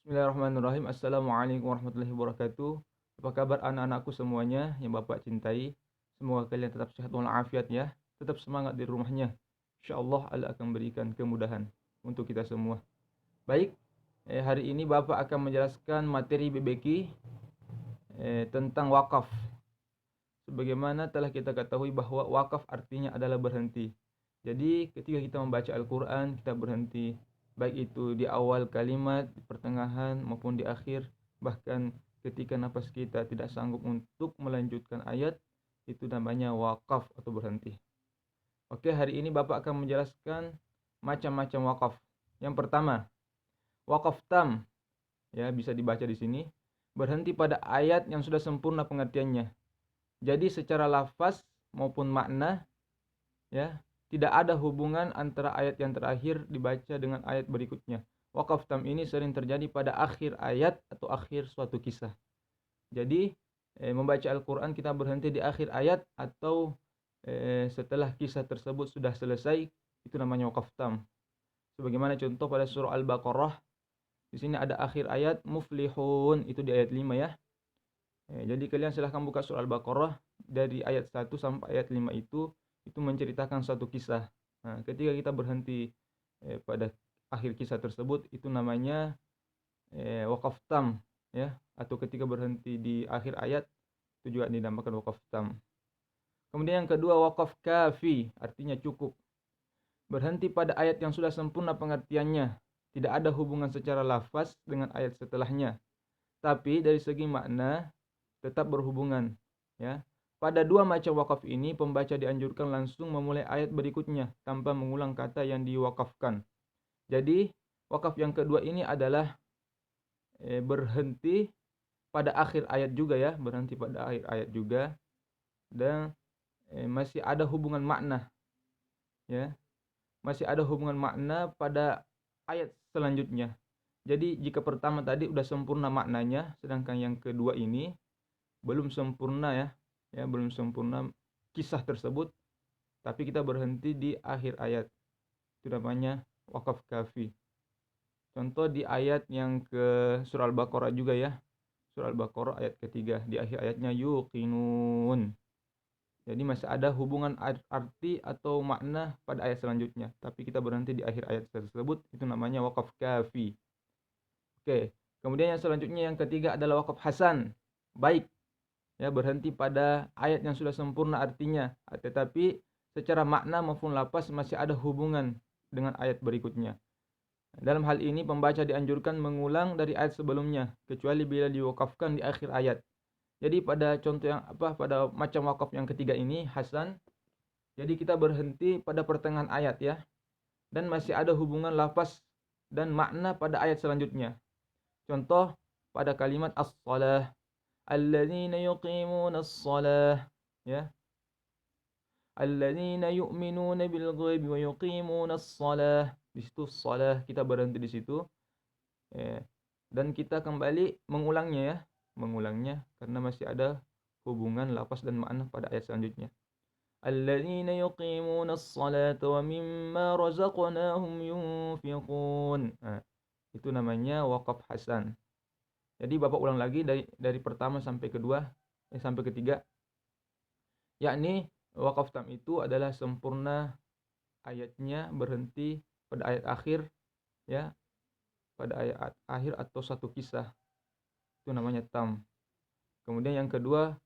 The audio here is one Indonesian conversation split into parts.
Bismillahirrahmanirrahim. Assalamualaikum warahmatullahi wabarakatuh. Apa kabar anak-anakku semuanya yang Bapak cintai? Semoga kalian tetap sehat walafiat ya. Tetap semangat di rumahnya. Insyaallah Allah akan berikan kemudahan untuk kita semua. Baik, hari ini Bapak akan menjelaskan materi BBQ tentang wakaf. Sebagaimana telah kita ketahui bahwa wakaf artinya adalah berhenti. Jadi ketika kita membaca Al-Quran, kita berhenti. Baik itu di awal kalimat, di pertengahan, maupun di akhir. Bahkan ketika nafas kita tidak sanggup untuk melanjutkan ayat, itu namanya wakaf atau berhenti. Oke, hari ini Bapak akan menjelaskan macam-macam wakaf. Yang pertama, wakaf tam. Ya, bisa dibaca di sini. Berhenti pada ayat yang sudah sempurna pengertiannya. Jadi secara lafaz maupun makna ya, tidak ada hubungan antara ayat yang terakhir dibaca dengan ayat berikutnya. Wakaf tam ini sering terjadi pada akhir ayat atau akhir suatu kisah. Jadi membaca Al-Quran kita berhenti di akhir ayat atau setelah kisah tersebut sudah selesai, itu namanya wakaf tam. Sebagaimana contoh pada surah Al-Baqarah, di sini ada akhir ayat muflihun, itu di ayat 5 ya. Jadi kalian silahkan buka surah Al-Baqarah dari ayat 1 sampai ayat 5 itu menceritakan suatu kisah. Nah, ketika kita berhenti pada akhir kisah tersebut, itu namanya wakaf tam ya, atau ketika berhenti di akhir ayat itu juga dinamakan wakaf tam. Kemudian yang kedua wakaf kafi, artinya cukup. Berhenti pada ayat yang sudah sempurna pengertiannya, tidak ada hubungan secara lafaz dengan ayat setelahnya. Tapi dari segi makna tetap berhubungan ya. Pada dua macam wakaf ini pembaca dianjurkan langsung memulai ayat berikutnya tanpa mengulang kata yang diwakafkan. Jadi wakaf yang kedua ini adalah berhenti pada akhir ayat juga ya, berhenti pada akhir ayat juga, dan masih ada hubungan makna ya. Masih ada hubungan makna pada ayat selanjutnya. Jadi jika pertama tadi udah sempurna maknanya, sedangkan yang kedua ini belum sempurna ya, belum sempurna kisah tersebut, tapi kita berhenti di akhir ayat. Itu namanya wakaf kafi. Contoh di ayat yang ke surah Al-Baqarah juga ya. Surah Al-Baqarah ayat ketiga, di akhir ayatnya yuqinun. Jadi masih ada hubungan arti atau makna pada ayat selanjutnya, tapi kita berhenti di akhir ayat tersebut, itu namanya wakaf kafi. Oke, kemudian yang selanjutnya yang ketiga adalah wakaf hasan. Baik, ya, berhenti pada ayat yang sudah sempurna artinya, tetapi secara makna maupun lafaz masih ada hubungan dengan ayat berikutnya. Dalam hal ini pembaca dianjurkan mengulang dari ayat sebelumnya kecuali bila diwakafkan di akhir ayat. Jadi pada contoh yang pada macam wakaf yang ketiga ini hasan, jadi kita berhenti pada pertengahan ayat ya, dan masih ada hubungan lafaz dan makna pada ayat selanjutnya. Contoh pada kalimat as-salah, alladzina yuqimuna as-salah ya. Alladzina yu'minuna bil ghaibi wa yuqimuna as-salah. Di situ salah kita berhenti di situ. Dan kita kembali mengulangnya ya, mengulangnya karena masih ada hubungan lafaz dan makna pada ayat selanjutnya. Alladzina yuqimuna as-salata wa mimma razaqnahum yunfiqun. Nah, itu namanya wakaf hasan. Jadi Bapak ulang lagi dari pertama sampai kedua sampai ketiga. Yakni wakaf tam itu adalah sempurna ayatnya berhenti pada ayat akhir ya, pada ayat akhir atau satu kisah. Itu namanya tam. Kemudian yang kedua,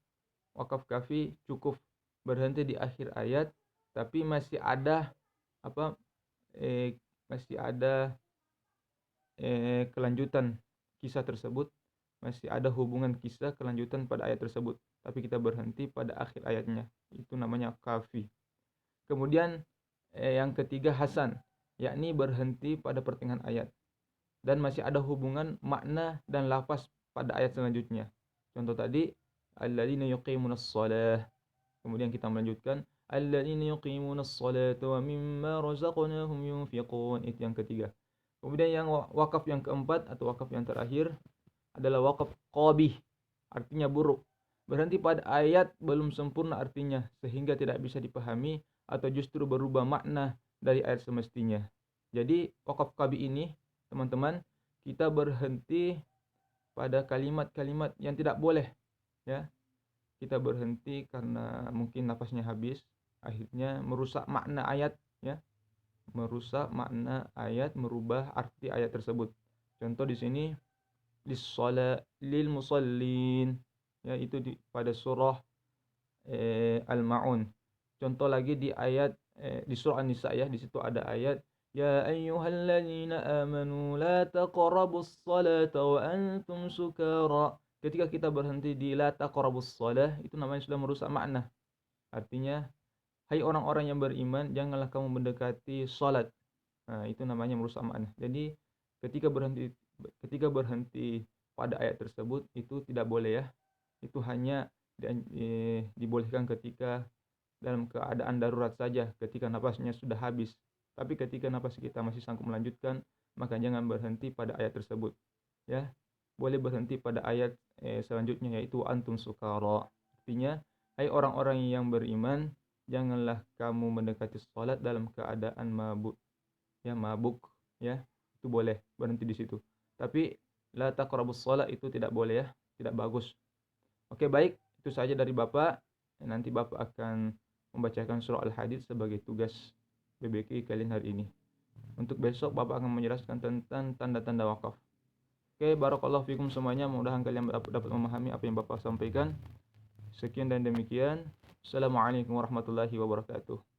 wakaf kafi cukup berhenti di akhir ayat tapi masih ada apa masih ada kelanjutan kisah tersebut, masih ada hubungan kisah kelanjutan pada ayat tersebut, tapi kita berhenti pada akhir ayatnya. Itu namanya kafi. Kemudian yang ketiga hasan, yakni berhenti pada pertengahan ayat dan masih ada hubungan makna dan lafaz pada ayat selanjutnya. Contoh tadi alladzina yuqimunas shalah. Kemudian kita melanjutkan alladzina yuqimunas shalata wa mimma razaqnahum yunfiqun. Itu yang ketiga. Kemudian yang wakaf yang keempat atau wakaf yang terakhir adalah wakaf qabih. Artinya buruk. Berhenti pada ayat belum sempurna artinya sehingga tidak bisa dipahami atau justru berubah makna dari ayat semestinya. Jadi wakaf qabih ini teman-teman kita berhenti pada kalimat-kalimat yang tidak boleh, ya. Kita berhenti karena mungkin nafasnya habis, akhirnya merusak makna ayat, ya. Merusak makna ayat, merubah arti ayat tersebut. Contoh di sini lis-shala lil musallin, ya, itu pada surah Al-Maun. Contoh lagi di ayat di surah An-Nisa, ya, di situ ada ayat ya ayyuhalladzina amanu la taqrabus salata wa antum sukara. Ketika kita berhenti di la taqrabus shalah, itu namanya sudah merusak makna. Artinya, hai orang-orang yang beriman, janganlah kamu mendekati salat. Nah, itu namanya merusak makna. Jadi, ketika berhenti pada ayat tersebut itu tidak boleh, ya. Itu hanya dibolehkan ketika dalam keadaan darurat saja, ketika napasnya sudah habis. Tapi ketika napas kita masih sanggup melanjutkan, maka jangan berhenti pada ayat tersebut, ya. Boleh berhenti pada ayat selanjutnya, yaitu antum sukara. Artinya, hai orang-orang yang beriman, janganlah kamu mendekati salat dalam keadaan mabuk, ya, mabuk, ya. Itu boleh berhenti di situ. Tapi la taqrabus shalah itu tidak boleh, ya, tidak bagus. Oke, baik, itu saja dari Bapak. Nanti Bapak akan membacakan surah Al-Hadid sebagai tugas BBQ kalian hari ini. Untuk besok Bapak akan menjelaskan tentang tanda-tanda wakaf. Oke, barakallahu fikum semuanya. Mudah-mudahan kalian dapat memahami apa yang Bapak sampaikan. Sekian dan demikian. Assalamualaikum warahmatullahi wabarakatuh.